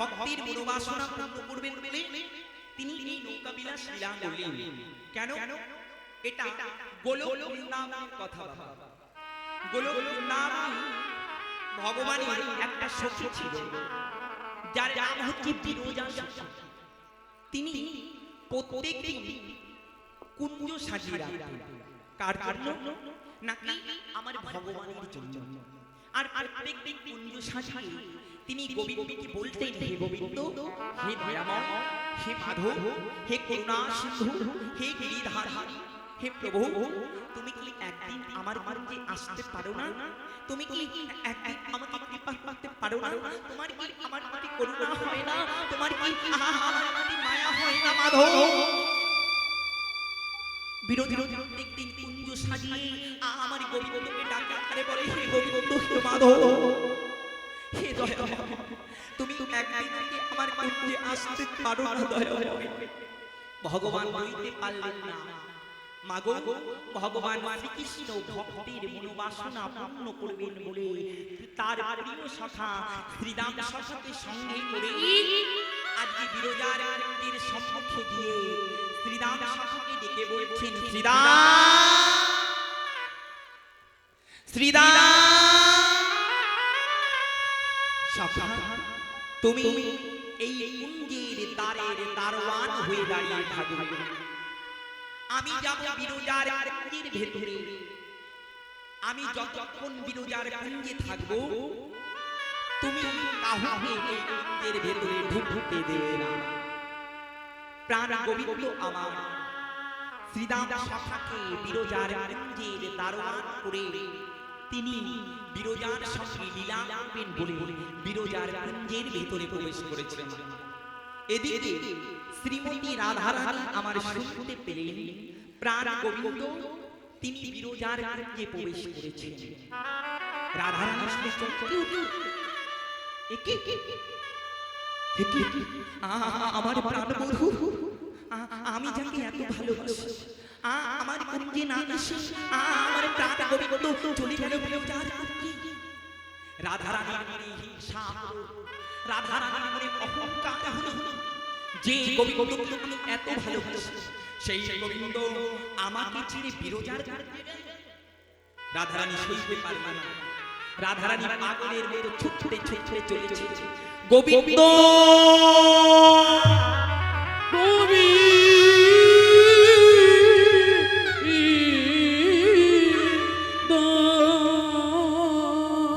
ভক্তের মনোবাসনা পূর্ণ করবেন বলে তিনি এই নৌকা বিলাস লীলা করলেন। কেন? এটা গোলক বৃন্দাবনের কথা বাবা। গোলক বৃন্দাবন ভগবানের একটা সখী ছিল, যার নাম হচ্ছে বিরজা সখী। তিনি প্রত্যেকদিন কুঞ্জ সাজিয়ে রাখতেন। কার জন্য? নাকি আমার ভগবানের জন্য। আর প্রত্যেকদিন কুঞ্জ সাজিয়ে তিনি গোবিন্দকে বলতেন, হে গোবিন্দ, হে দয়াময়, হে মাধব, হে করুণা সিন্ধু, হে গিরিধারী, হে প্রভু, তুমি কি একদিন আমার কুঞ্জে আসতে পারো না? তুমি কি একদিন আমাকে কৃপা করতে পারো না? তোমার কি আমার প্রতি করুণা হয় না? তোমার কি আমার প্রতি মায়া হয় না মাধব? বিরোধী প্রত্যেকদিন কুঞ্জ সাজিয়ে আমার গোবিন্দকে ডাকে, আরে বলে, হে গোবিন্দ, হে মাধব, হে দয়াময়, তুমি একদিন আমার কুঞ্জে আসতে পারো না দয়াময়? ভগবান বলতে পারলেন না। মাগো, ভগবান শ্রীকৃষ্ণ ভক্তের মনোবাসনা পূর্ণ করবেন বলে তার প্রিয় সখা শ্রীরাম সখাকে সঙ্গে করে আজকে বিরজার মন্দির সম্মুখে গিয়ে শ্রীরাম সখাকে ডেকে বলছেন, শ্রীরাম, শ্রীরাম সখা, তুমি এই কুঞ্জের দ্বারের দারোয়ান হয়ে দাঁড়িয়ে থাকবে। আমি যাব বিরজার কুঞ্জের ভেতরে। আমি যতক্ষণ বিরজার কুঞ্জে থাকবো, তুমি কাউকে এই কুঞ্জের ভেতরে ঢুকতে দেবে না। প্রাণ গোবিন্দ আমার শ্রীরাম সখাকে বিরজার কুঞ্জের দারোয়ান করে তিনি বিরজার সঙ্গে লীলা করবেন বলে বিরজার কুঞ্জের ভেতরে প্রবেশ করেছেন। এদিকে শ্রীমতী রাধারানী আমার শুনতে পেলেন প্রাণ গোবিন্দ তিনি বিরজার কুঞ্জে প্রবেশ করেছেন। রাধারানী শুনে চমকে উঠলেন, আমার প্রাণ বধূ, আমি যাকে এত ভালোবাসি, আমার কুঞ্জে না এসে আমার প্রাণ গোবিন্দ চলে গেল বিরজার কুঞ্জে। রাধারানীর মনে হিংসা, রাধারানীর মনে অহংকার হলো, যে গোবিন্দকে আমি এত ভালোবাসি সেই গোবিন্দ আমাকে ছেড়ে বিরজার কুঞ্জে গেল। রাধারানী সইতে পারলেন না। রাধারানী পাগলের মতো ছুটতে ছুটতে চলেছে। গোবিন্দ,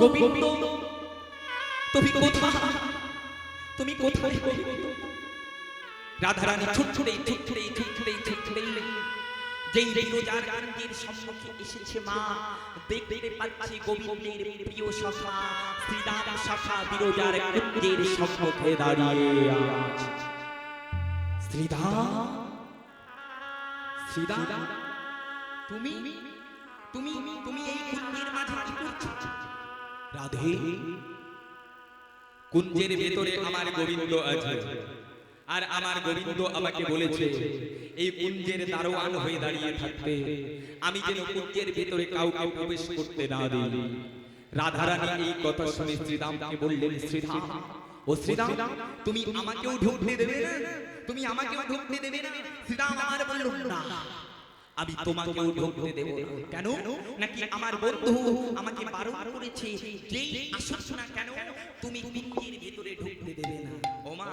গোবিন্দ, তুমি কোথায়? তুমি কোথায় গোবিন্দ? রাধারানী ছুটছুটেই ছুটছুটেই ছুটছুটেই ছুটছুটেই যেই বিরজার কুঞ্জের সম্মুখে এসেছে, মা দেখতে পাচ্ছে গোবিন্দের প্রিয় সখা শ্রীরাম সখা বিরজার কুঞ্জের সম্মুখে দাঁড়িয়ে আছে। শ্রীরাম, শ্রীরাম, তুমি তুমি তুমি এই কুঞ্জের মাঝে কি করছো? রাধে, কুঞ্জের ভেতরে আমার গোবিন্দ আছে, আর আমার গোবিন্দ আমাকে বলেছে এই কুঞ্জের দারোয়ান হয়ে দাঁড়িয়ে থাকতে, আমি যেন কুঞ্জের ভেতরে কাউকে প্রবেশ করতে না দিই। রাধারানী এই কথা শুনে শ্রীরামকে বললেন, শ্রীরাম, ও শ্রীরাম, তুমি আমাকেও ঢুকতে দেবে না? তুমি আমাকেও ঢুকতে দেবে না? শ্রীরাম আমার বলল, না, আমি তোমাকেও ঢুকতে দেব না। কেন? নাকি আমার বন্ধু আমাকে বারণ করেছে, যেই আসছ না কেন তুমি কুঞ্জের ভেতরে ঢুকতে দেবে না। ও মা,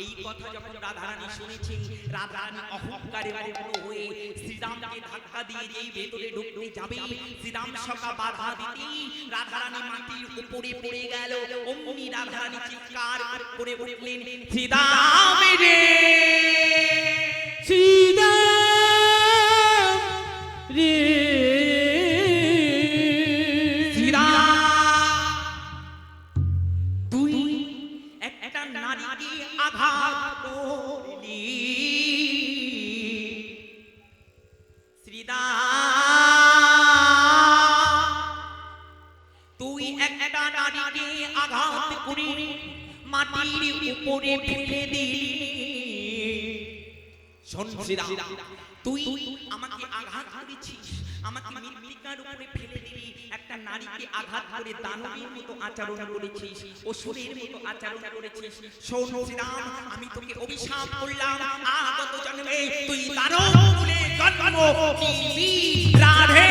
এই কথা যখন রাধারানী শুনেছে, রাধারানী অহংকারে মগ্ন হয়ে শ্রীরামকে ধাক্কা দিয়ে যেই ভেতরে ঢুকতে যাবে, শ্রীরাম সখা বাধা দিতেই রাধারানী মাটির উপরে পড়ে গেল। অমনি রাধারানী চিৎকার করে উঠলেন, শ্রীরাম রে, শ্রীরাম রে, তুই একটা নারীকে আঘাত করলি। শ্রীরাম, তুই একটা নারীকে আঘাত করে মাটির উপরে ফেলে দিলি। শোন শ্রীরাম, তুই আমাকে আঘাত করেছিস, আমাকে মৃত্তিকার উপরে ফেলে দিলি, একটা নারীকে আঘাত করে দানবীর মতো আচরণ করেছিস, অসুরের মতো আচরণ করেছিস। শোন শ্রীরাম, আমি তোকে অভিশাপ করলাম, আগত জন্মে তুই দানব কুলে জন্ম নিবি। রাধে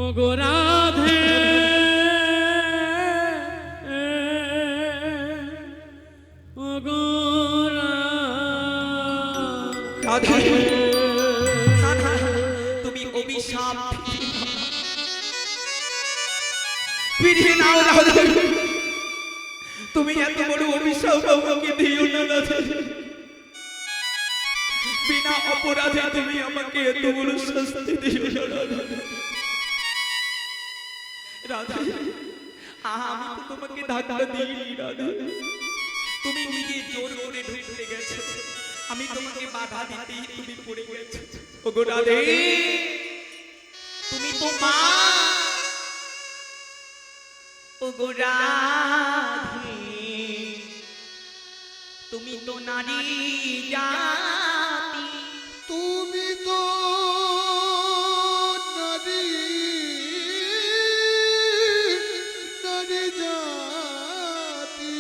ও গো রাধে ও গো রাধে, তুমি অভিশাপ ফিরিয়ে নাও রাধে। তুমি এত বড় অভিশাপ আমাকে দিও না রাধে। বিনা অপরাধে তুমি আমাকে এত বড় শাস্তি দিও না রাধে। রাধে, আমি তো তোমাকে ধাক্কা দিইনি রাধে, তুমি নিজে জোর করে ঢুকে গেছো। আমি তোমাকে বাধা দিতেই তুমি পড়ে গেছো। ওগো রাধে, তুমি তো মা। ওগো রাধে, তুমি তো নারী জাতি। তুমি তো নারী নারী জাতি।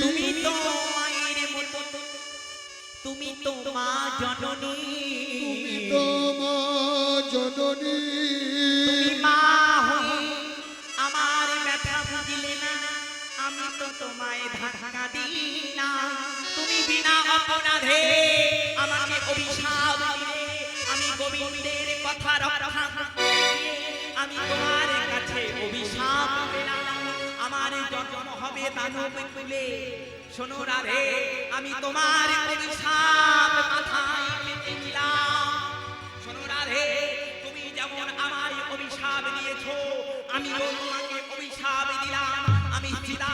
তুমি তো মায়ের মতো, তুমি তো মা জননী। তুমি তো মা জননী। তুমি মা হয়ে আমার ব্যথা বুঝলে না, আমি তো তোমায় ধাক্কা দিই না। তুমি বিনা অপরাধে আমাকে অভিশাপ দিলে, আমি গোবিন্দের কথা রক্ষা করতে গিয়ে আমি তোমার কাছে অভিশাপ পেলাম। আমার জন্ম হবে দানব কুলে। শোনো রাধে, আমি তোমার অভিশাপ মাথায় পেতে নিলাম। শোনো রাধে, তুমি যেমন আমায় অভিশাপ দিয়েছো, আমিও তোমাকে অভিশাপ দিলাম। আমি সীতা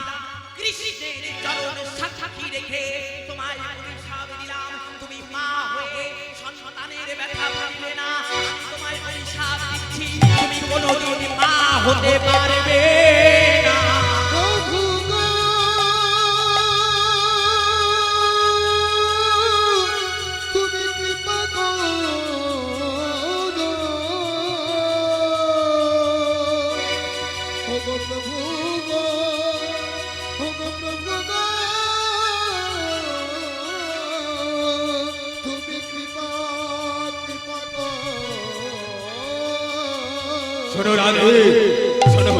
কৃষ্ণের চরণ সাক্ষী রেখে তোমায় অভিশাপ দিলাম। তুমি মা হয়ে সন্তানের ব্যথা বুঝবে না, আমি তোমায় অভিশাপ দিচ্ছি, তুমি কোনোদিন মা হতে পারবে না। প্রভু গো, তুমি কৃপা করো। ওগো প্রভু গো, ওগো প্রভু গো, তুমি কৃপা করো। শোনো রাধে, শোনো,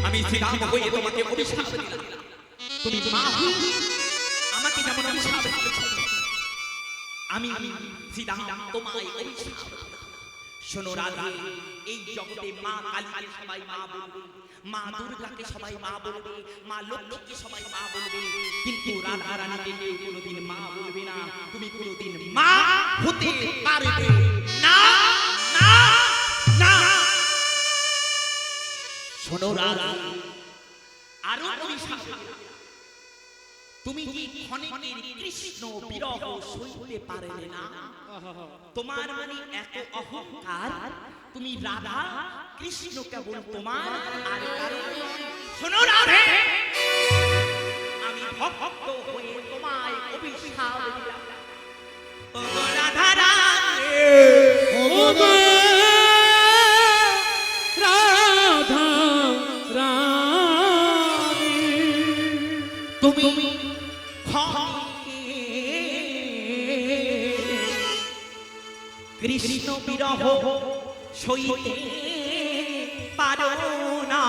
আমি শ্রীরাম হয়ে তোমাকে অভিশাপ দিলাম। তুমি মা হয়ে আমাকে যেমন অভিশাপ দিয়েছো, আমি শ্রীরাম তোমায় অভিশাপ দিলাম। শোনো রাধে, এই জগতে মা কালীকে সবাই মা বলবে, মা দুর্গাকে সবাই মা বলবে, মা লক্ষ্মীকে সবাই মা বলবে, কিন্তু রাধা রানীকে কেউ কোনোদিন মা বলবে না। তুমি কোনোদিন মা হতে পারবে না, না, না। শোনো রাধা, আরো অভিশাপ, তুমি কি ক্ষণিকের কৃষ্ণ বিরহ সইতে পারলে না? তোমার মানে এত অহংকার, তুমি রাধা কৃষ্ণ কেবল তোমার আর কারো নয়। শোনো রাধে, আমি ভক্ত হয়ে তোমায় অভিশাপ দিলাম। ওগো রাধা রাধে, ও গো রাধা রানী, তুমি কৃষ্ণ বিরহ সইতে পারো না।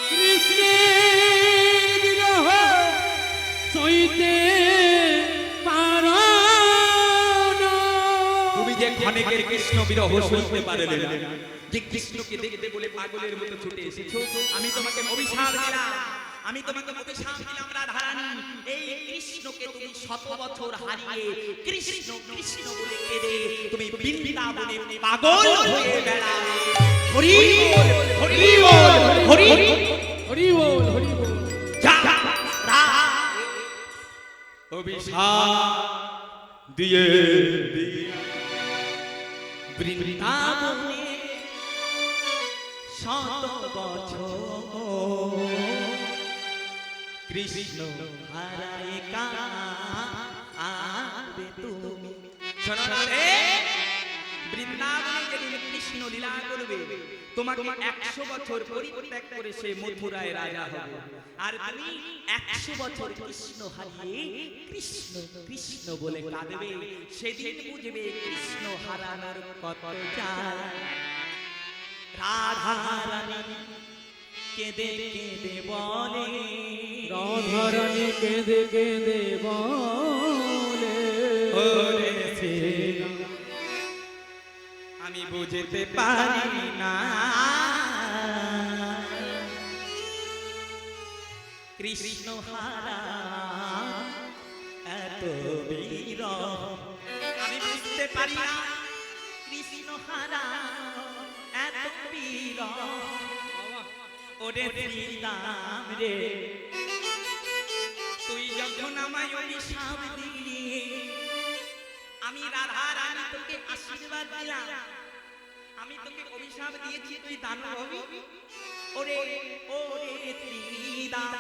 কৃষ্ণের বিরহ সইতে পারো না। তুমি যে ক্ষণিকের কৃষ্ণ বিরহ সইতে পারলে না, যে কৃষ্ণকে দেখতে বলে পাগলের মতো ছুটে এসেছো, আমি তোমাকে অভিশাপ দিলাম। আমি তোমাকে অভিশাপ দিলাম রাধারানী, এই কৃষ্ণকে তুমি 100 বছর হারিয়ে কৃষ্ণ কৃষ্ণ বলে কেঁদে তুমি বৃন্দাবনে পাগল হয়ে বেড়াবে। হরি বল, হরি বল, হরি হরি বল, হরি বল। যা অভিশাপ দিয়ে বৃন্দাবনে 100 বছর কৃষ্ণ হারায় কাঁদবে তুমি। শোনো না রে, বৃন্দাবনে যেদিন কৃষ্ণ লীলা করবে, তোমাকে 100 বছর পরিত্যাগ করে সে মথুরায় রাজা হবে, আর তুমি 100 বছর কৃষ্ণ হারিয়ে কৃষ্ণ কৃষ্ণ বলে কাঁদবে। সেদিন বুঝবে কৃষ্ণ হারানোর কত জ্বালা। রাধা রানী কেঁদে কেঁদে বলে, রাধারানী কেঁদে কেঁদে বলে, ওরে শ্রীরাম, আমি বুঝতে পারি না কৃষ্ণ হারা এত বিরহ। আমি বুঝতে পারি না কৃষ্ণ হারা এত বিরহ। ওরে শ্রীরাম রে, তুই যখন আমায় অভিশাপ দিলি, আমি রাধা রানী তোকে আশীর্বাদ দিলাম। আমি তোকে অভিশাপ দিয়েছি তুই দানব হবি। ওরে ওরে শ্রীরাম,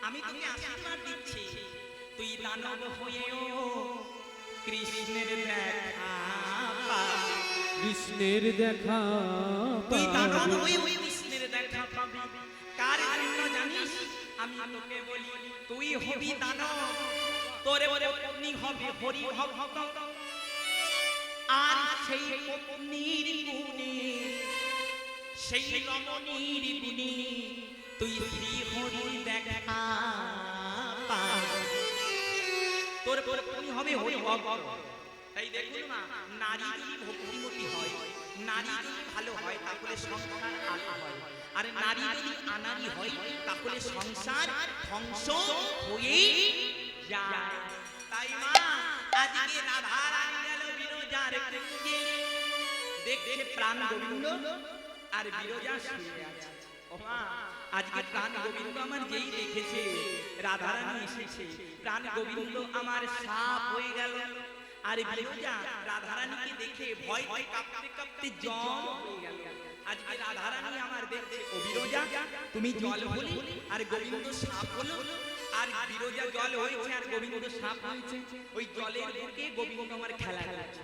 আমি তোকে আশীর্বাদ দিচ্ছি তুই দানব হয়েও কৃষ্ণের দেখা পা। কৃষ্ণের দেখা তুই দানব পাবি। হয়েও কৃষ্ণের দেখা পাবি। কার জন্য জানিস? আমি তোকে বলি, তুই হবি দানব, তোর পত্নী হবে হরি ভক্ত, আর সেই পত্নীর গুণে, সেই রমণীর গুণে তুই শ্রী হরির দেখা পাবি। তোর পত্নী হবে হরি ভক্ত। তাই দেখুন না, নারী যদি ভক্তিমতী হয়, নারী যদি ভালো হয়, তাহলে সংসার আলো হয়, আর নারী যদি আনারি হয়, তাহলে সংসার ধ্বংস হয়েই যায়। তাই মা, আজকে রাধা রানী গেল বিরজার কুঞ্জে, দেখছে প্রাণ গোবিন্দ আর বিরজা শুয়ে আছে। ও মা, আজকে প্রাণ গোবিন্দ আমার যেই দেখেছে রাধা রানী এসেছে, প্রাণ গোবিন্দ আমার সাপ হয়ে গেল, আর বিরজা রাধা রানীকে দেখে ভয় কাঁপতে কাঁপতে জল হয়ে গেল। আজকে রাধা রানী আমার দেখছে, ও বিরজা তুমি জল হলে আর গোবিন্দ সাপ হলো, আর বিরজা জল হয়েছে আর গোবিন্দ সাপ হয়েছে। ওই জলের বুকে গোবিন্দ আমার খেলা খেলাচ্ছে।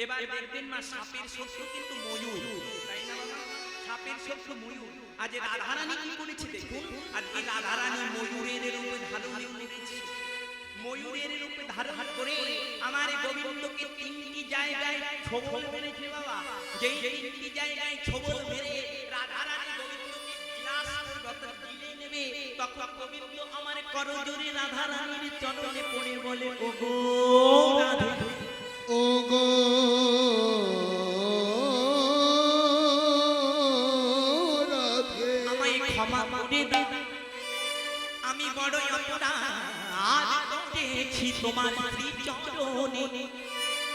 এবার দেখবেন মা, সাপের শত্রু কিন্তু ময়ূর, তাই না বাবা? সাপের শত্রু ময়ূর। আজ রাধা রানী কি করেছে দেখুন, আজকে রাধা রানী ময়ূরের রূপে ধারণ করেছে। ময়ূরের রূপে ধারণ করে আমার গোবিন্দকে 3টি জায়গায় ছোবল মেরেছে বাবা। যেই 3টি জায়গায় ছোবল মেরে রাধা রানী গোবিন্দকে বিলাসের রথে গিলে নেবে, তখন গোবিন্দ আমার করজোরে রাধা রানীর চরণে পড়ে বলে, ও গো রাধে, ও গো রাধে, আমায় ক্ষমা করে দাও, আমি বড় অপরাধ করেছি তোমার শ্রী চরণে।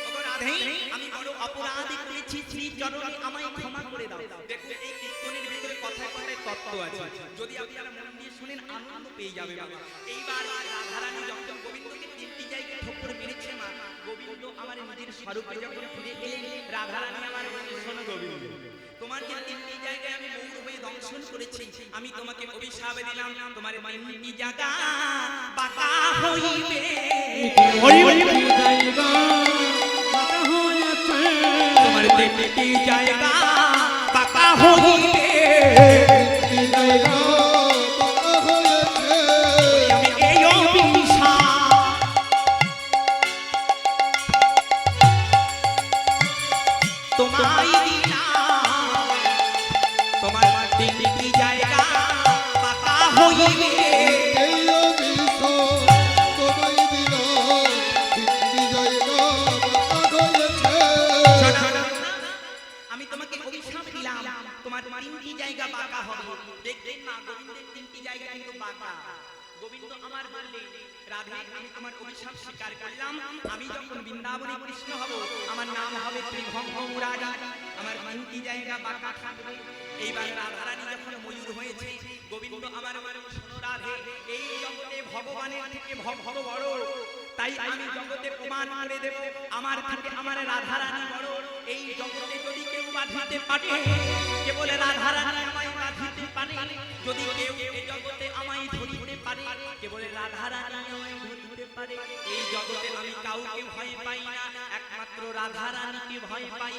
ওগো রাধে, আমি বড় অপরাধ করেছি শ্রী চরণে, আমায় ক্ষমা করে দাও। দেখুন, এই কীর্তনের ভিতরে কথায় কথায় তত্ত্ব আছে, যদি আপনারা মন দিয়ে শুনেন আনন্দ পেয়ে যাবে বাবা। এইবার রাধা রানী যখন গোবিন্দকে 3টি জায়গায় ঠোকর মেরেছে মা, গোবিন্দ আমার নিজের স্বরূপে যখন ফিরে গেলেন, রাধা রানী আমার বলে, শোনো গোবিন্দ, তোমার যে 3টি জায়গায় আমি ময়ূর হয়ে দংশন করেছি, আমি তোমাকে অভিশাপ দিলাম, তোমার 3টি জায়গা বাঁকা হইবে। হরি জায়গা বাঁকা হয়েছে, তোমার 3টি জায়গা বাঁকা হইবে। কি জায়গা বাঁকা হয়েছে, আমি এই অভিশাপ তোমায় দিলাম, তোমার 3টি জায়গা বাঁকা হইবে। এই অভিশাপ তোমায় দিলাম, 3টি জায়গা বাঁকা হয়েছে। আমি তোমাকে অভিশাপ দিলাম, তোমার 3টি জায়গা বাঁকা হবে। দেখবেন না, গোবিন্দের 3টি জায়গা কিন্তু বাঁকা। গোবিন্দ আমার বললেন, রাধে, আমি তোমার অভিশাপ স্বীকার করলাম, আমি যখন বৃন্দাবনে কৃষ্ণ হব, আমার নাম হবে ত্রিভঙ্গ মুরারি, আমার 3টি জায়গা বাঁকা থাকবে। এইবার রাধা রানী যখন ময়ূর হয়েছে, গোবিন্দ আমার বলে, শোনো রাধে, এই জগতে ভগবানের থেকে ভক্ত বড়, তাই আমি জগতে প্রমাণ করে দেব আমার থেকে আমার রাধা রানী বড়। এই জগতে যদি কেউ বাঁধিতে পারে, কেবল রাধা রানী আমায় বাঁধিতে পারে। যদি কেউ এই জগতে আমায় ধরিতে পারে, পারে, কেবল রাধা রানী আমায় ধরতে পারে। এই জগতে আমি কাউকে ভয় পাই না, একমাত্র রাধা রানীকে ভয় পাই।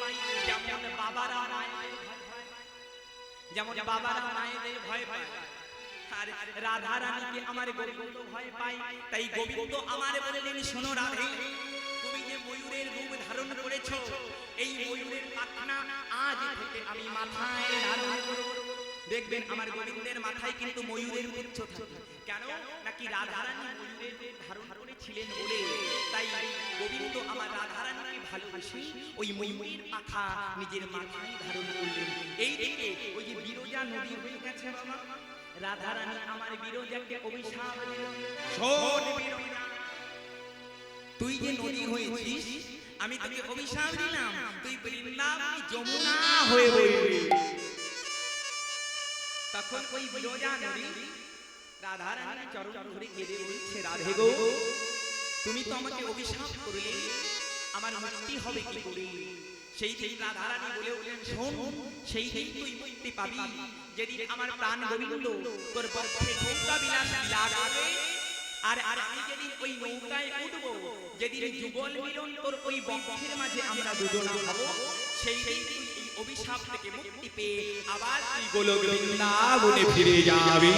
যেমন বাবারা মায়েদের ভয় পায়, যেমন বাবারা মায়েদের ভয় পায়, আর রাধা রানীকে আমার গোবিন্দ ভয় পায়। তাই গোবিন্দ আমার বললেন, শোনো রাধে, তুমি যে ময়ূরের রূপ ধারণ করেছো, এই ময়ূরের পাখনা আজ থেকে আমি মাথায় ধারণ করব। দেখবেন আমার গোবিন্দের মাথায় কিন্তু ময়ূরের পুচ্ছ থাকে। কেন? নাকি রাধারানী ময়ূরের রূপ ধারণ করেছিলেন বলে। তাই গোবিন্দ আমার রাধারানীকে ভালোবাসি, ওই ময়ূরের পাখা নিজের মাথায় ধারণ করলেন। এই দিকে ওই যে বিরজা নদী হয়ে গেছে বাবা, রাধারানী আমার বিরজাকে অভিশাপ দিল, শোন বিরজা, তুই যে নদী হয়েছিস, আমি তোকে অভিশাপ দিলাম, তুই বৃন্দাবন যমুনা হয়ে বইবি। তখন ওই বিরজা নদী রাধারানীর চরণ ধরে কেঁদে বলছে, রাধে গো, তুমি তো আমাকে অভিশাপ করলে, আমার মুক্তি হবে কি করে? সেই দিন রাধারানী বলে উঠলেন, শোন, সেই দিন তুই মুক্তি পাবি যেদিন আমার প্রাণ গোবিন্দ তোর পক্ষে নৌকা বিলাস লাগাবে। আর আমি যেদিন ওই নৌকায় উঠবো, যেদিন যুগল মিলন তোর ওই বক্ষের মাঝে আমরা দুজনা হব, সেই দিন তুই এই অভিশাপ থেকে মুক্তি পেয়ে আবার তুই গোলক বৃন্দাবনে ফিরে যাবি।